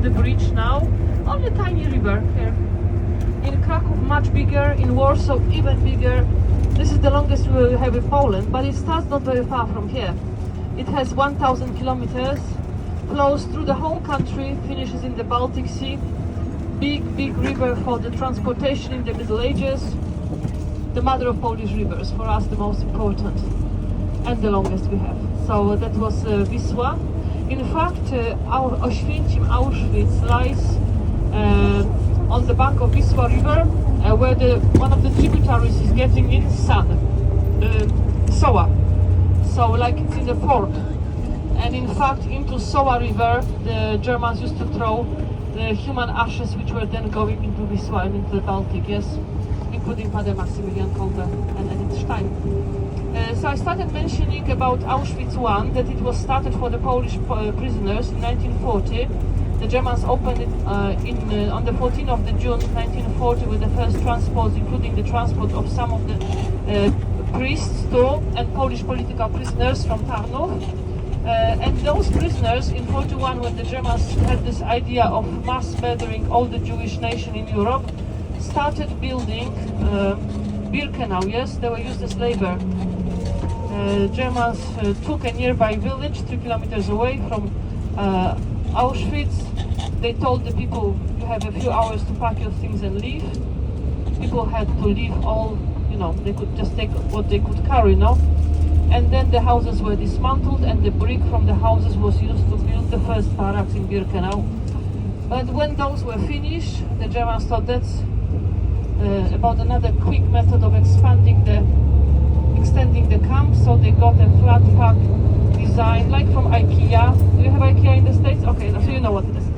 the bridge now. Only tiny river here. In Krakow much bigger, in Warsaw even bigger. This is the longest river we have in Poland, but it starts not very far from here. It has 1,000 kilometers, flows through the whole country, finishes in the Baltic Sea. Big river for the transportation in the Middle Ages. The mother of Polish rivers, for us the most important and the longest we have. So that was Wisła. In fact, our Oświęcim, Auschwitz lies on the bank of Wisła River, where one of the tributaries is getting in Soła. So like it's in the port. And in fact, into Soła River, the Germans used to throw the human ashes, which were then going into Wisła and into the Baltic, yes, including Father Maximilian Kolbe and Edith Stein. So I started mentioning about Auschwitz I, that it was started for the Polish prisoners in 1940. The Germans opened it on the 14th of the June 1940 with the first transports, including the transport of some of the priests too, and Polish political prisoners from Tarnów. And those prisoners in 41, when the Germans had this idea of mass murdering all the Jewish nation in Europe, started building Birkenau, yes, they were used as labor. Germans took a nearby village 3 kilometers away from Auschwitz. They told the people, you have a few hours to pack your things and leave. People had to leave all, they could just take what they could carry, no? And then the houses were dismantled and the brick from the houses was used to build the first barracks in Birkenau. But when those were finished, the Germans thought that's about another quick method of extending the camp, so they got a flat pack design, like from IKEA. Do you have IKEA in the States? Okay, so you know what it is.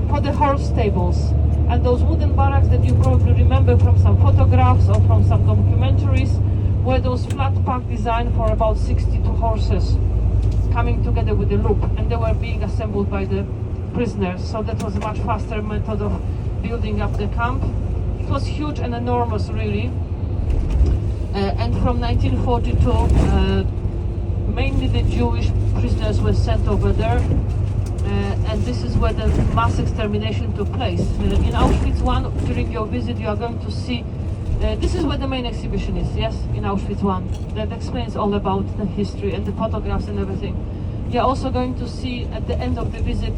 For the horse stables. And those wooden barracks that you probably remember from some photographs or from some documentaries were those flat pack design for about 62 horses coming together with the loop, and they were being assembled by the prisoners. So that was a much faster method of building up the camp. It was huge and enormous, really. And from 1942, mainly the Jewish prisoners were sent over there. And this is where the mass extermination took place. In Auschwitz I, during your visit, you are going to see, this is where the main exhibition is, yes, in Auschwitz I. That explains all about the history and the photographs and everything. You are also going to see at the end of the visit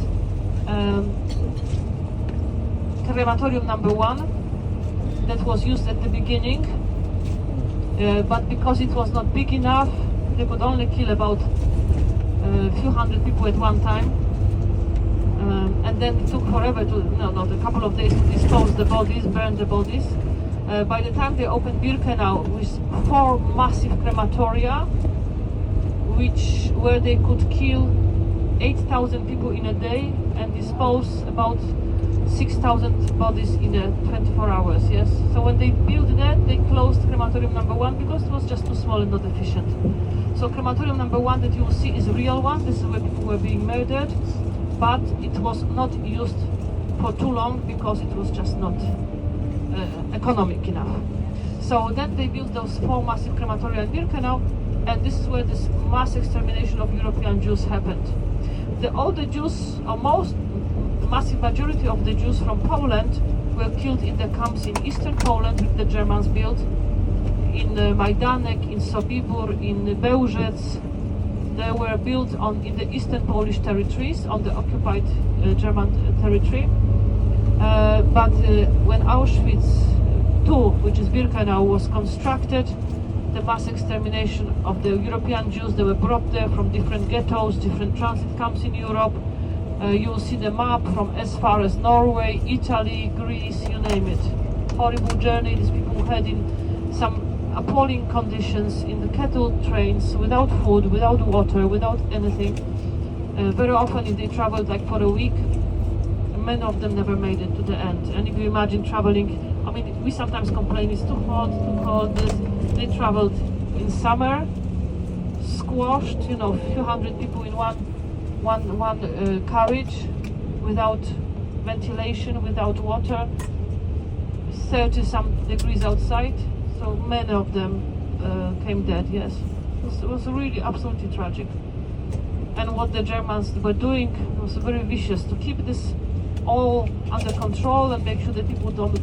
crematorium number 1 that was used at the beginning, but because it was not big enough, they could only kill about a few hundred people at one time. And then it took forever not a couple of days to dispose the bodies, burn the bodies. By the time they opened Birkenau with 4 massive crematoria, where they could kill 8,000 people in a day and dispose about 6,000 bodies in 24 hours, yes. So when they built that, they closed crematorium number 1 because it was just too small and not efficient. So crematorium number 1 that you will see is a real one. This is where people were being murdered, but it was not used for too long because it was just not economic enough. So then they built those 4 massive crematoria in Birkenau, and this is where this mass extermination of European Jews happened. All the Jews, or the massive majority of the Jews from Poland were killed in the camps in eastern Poland, which the Germans built, in Majdanek, in Sobibór, in Bełżec. They were built in the eastern Polish territories, on the occupied German territory. But when Auschwitz II, which is Birkenau, was constructed, the mass extermination of the European Jews, they were brought there from different ghettos, different transit camps in Europe. You will see the map from as far as Norway, Italy, Greece, you name it. Horrible journey these people had in some appalling conditions in the cattle trains, without food, without water, without anything. Very often if they traveled like for a week, many of them never made it to the end. And if you imagine traveling, I mean, we sometimes complain it's too hot, too cold. They traveled in summer, squashed, a few hundred people in one carriage, without ventilation, without water, 30-some degrees outside. So many of them came dead, yes. It was really absolutely tragic. And what the Germans were doing was very vicious, to keep this all under control and make sure that people don't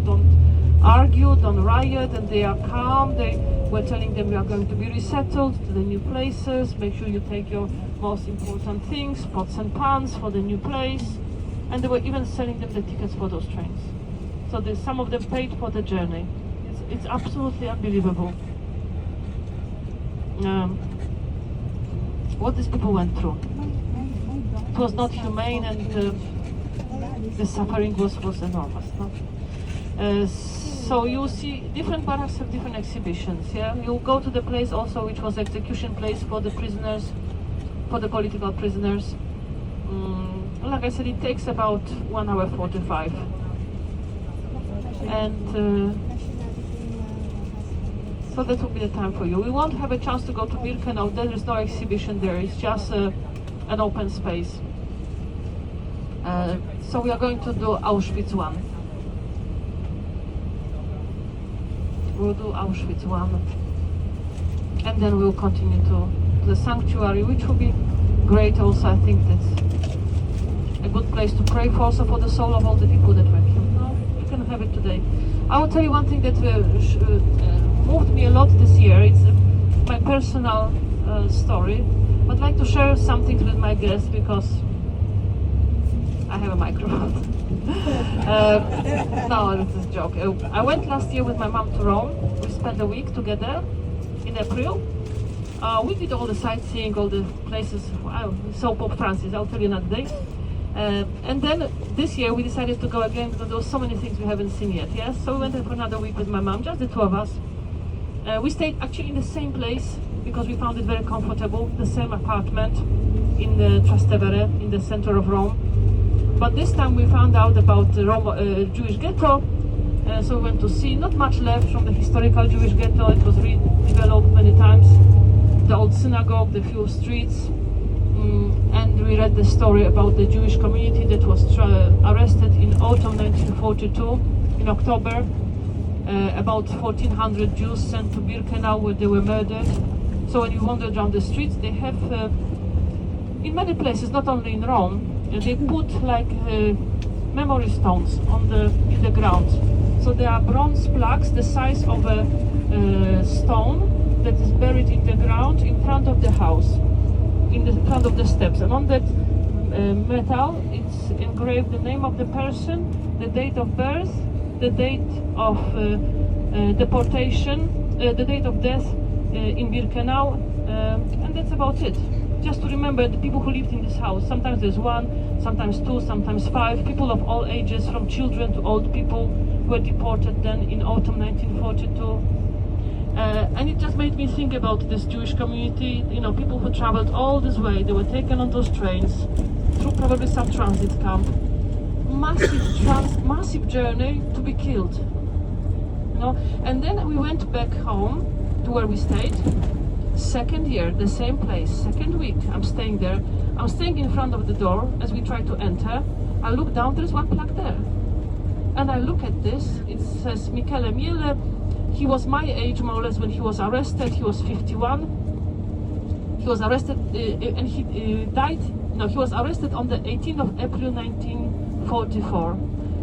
argue, don't riot, and they are calm. They were telling them, you are going to be resettled to the new places, make sure you take your most important things, pots and pans for the new place. And they were even selling them the tickets for those trains. So some of them paid for the journey. It's absolutely unbelievable what these people went through. It was not humane, and the suffering was enormous. No? So you see different barracks have different exhibitions. Yeah, you go to the place also which was execution place for the prisoners, for the political prisoners. Like I said, it takes about 1 hour 45. And so that will be the time for you. We won't have a chance to go to Birkenau. There is no exhibition there. It's just an open space. So we are going to do Auschwitz 1. We'll do Auschwitz 1. And then we'll continue to the sanctuary, which will be great also. I think that's a good place to pray for, also for the soul of all the people that were killed. No, you can have it today. I will tell you one thing that moved me a lot this year. It's my personal story. I'd like to share something with my guests because I have a microphone. No, this is a joke. I went last year with my mom to Rome. We spent a week together in April. We did all the sightseeing, all the places. We saw Pope Francis. I'll tell you another day. And then this year we decided to go again because there were so many things we haven't seen yet. Yes, so we went there for another week with my mom, just the two of us. We stayed actually in the same place because we found it very comfortable, the same apartment in the Trastevere, in the center of Rome. But this time we found out about the Jewish ghetto, so we went to see. Not much left from the historical Jewish ghetto. It was redeveloped many times. The old synagogue, the few streets. And we read the story about the Jewish community that was arrested in autumn 1942, in October. About 1,400 Jews sent to Birkenau where they were murdered. So when you wander around the streets, they have, in many places, not only in Rome, they put like memory stones in the ground. So there are bronze plaques the size of a stone that is buried in the ground in front of the house, in the front of the steps. And on that metal, it's engraved the name of the person, the date of birth, the date of deportation, the date of death in Birkenau, and that's about it. Just to remember the people who lived in this house. Sometimes there's 1, sometimes 2, sometimes 5. People of all ages, from children to old people, were deported then in autumn 1942. And it just made me think about this Jewish community. You know, people who traveled all this way. They were taken on those trains through probably some transit camp. Massive journey to be killed. You know, and then we went back home to where we stayed. Second year, the same place, second week, I'm staying there. I'm staying in front of the door as we try to enter. I look down, there's one plaque there. And I look at this, it says Michele Miele. He was my age more or less when he was arrested. He was 51. He was arrested and he died. No, he was arrested on the 18th of April 1944.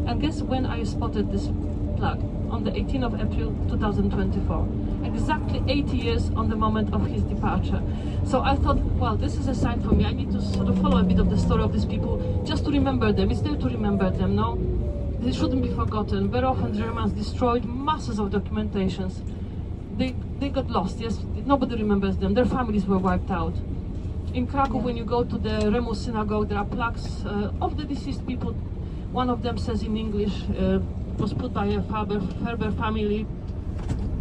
And guess when I spotted this plaque? On the 18th of April 2024. Exactly 80 years on the moment of his departure. So I thought, well, this is a sign for me. I need to sort of follow a bit of the story of these people, just to remember them. It's there to remember them, no? They shouldn't be forgotten. Very often Germans destroyed masses of documentations. They got lost, yes? Nobody remembers them. Their families were wiped out. In Krakow, when you go to the Remus synagogue, there are plaques of the deceased people. One of them says in English, was put by a Ferber family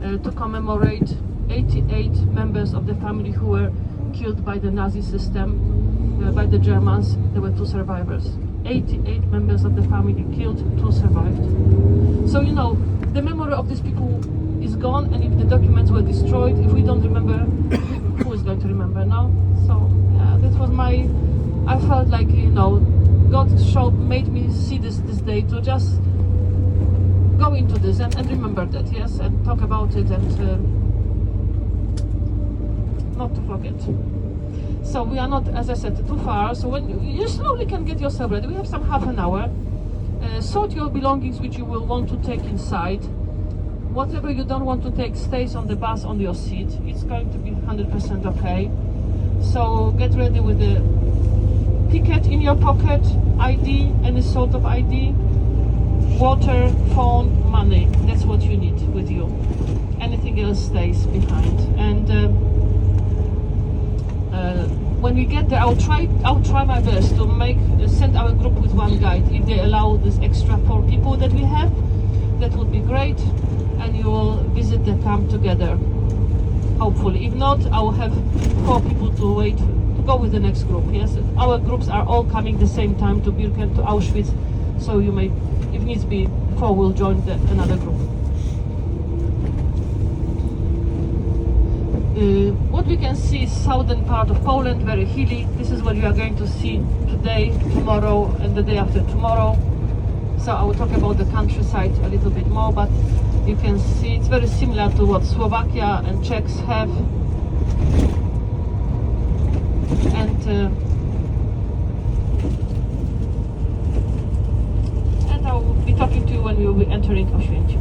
to commemorate 88 members of the family who were killed by the Nazi system, by the Germans. There were 2 survivors. 88 members of the family killed, 2 survived. So, you know, the memory of these people is gone, and if the documents were destroyed, if we don't remember, who is going to remember now? So, yeah, that was I felt like, you know, God made me see this day to just go into this and remember that, yes, and talk about it and not to forget. So we are not, as I said, too far. So when you slowly can get yourself ready, we have some half an hour. Sort your belongings which you will want to take inside. Whatever you don't want to take stays on the bus on your seat. It's going to be 100% okay. So get ready with the ticket in your pocket, ID, any sort of ID, water, phone, money. That's what you need with you. Anything else stays behind. And when we get there, I'll try my best to send our group with one guide. If they allow this extra 4 people that we have, that would be great, and you will visit the camp together. Hopefully, if not, I will have 4 people to go with the next group. Yes, our groups are all coming the same time to Birkenau, to Auschwitz, so you may, if needs be, 4 will join another group. What we can see is southern part of Poland, very hilly. This is what we are going to see today, tomorrow, and the day after tomorrow. So I will talk about the countryside a little bit more, but you can see it's very similar to what Slovakia and Czechs have. And I will be talking to you when we will be entering Oświęcim.